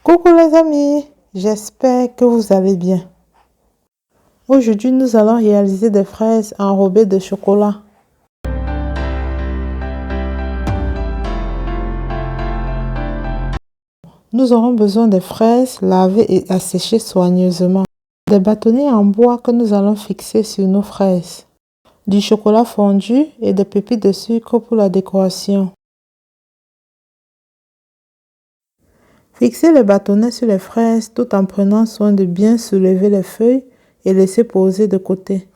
Coucou les amis, j'espère que vous allez bien. Aujourd'hui, nous allons réaliser des fraises enrobées de chocolat. Nous aurons besoin de fraises lavées et asséchées soigneusement, des bâtonnets en bois que nous allons fixer sur nos fraises, du chocolat fondu et des pépites de sucre pour la décoration. Fixez les bâtonnets sur les fraises tout en prenant soin de bien soulever les feuilles et laisser poser de côté.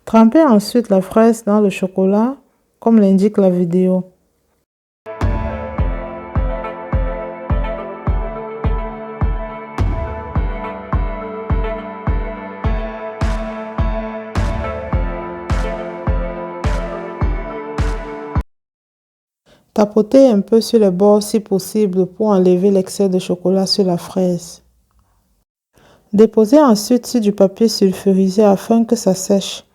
Trempez ensuite la fraise dans le chocolat, comme l'indique la vidéo. Tapotez un peu sur les bords si possible pour enlever l'excès de chocolat sur la fraise. Déposez ensuite sur du papier sulfurisé afin que ça sèche.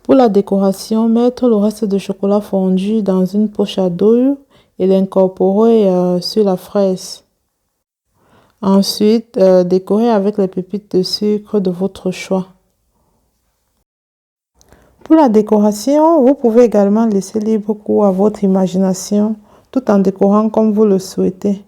Pour la décoration, mettre le reste de chocolat fondu dans une poche à dos et l'incorporer sur la fraise. Ensuite, décorer avec les pépites de sucre de votre choix. Pour la décoration, vous pouvez également laisser libre cours à votre imagination tout en décorant comme vous le souhaitez.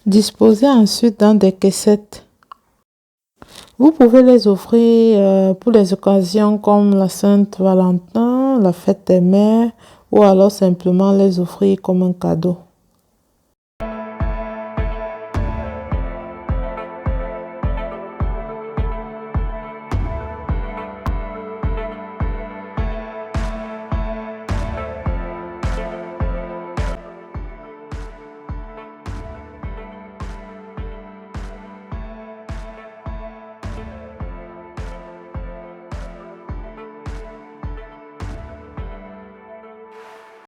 Disposez ensuite dans des caissettes. Vous pouvez les offrir pour les occasions comme la Saint-Valentin, la fête des mères ou alors simplement les offrir comme un cadeau.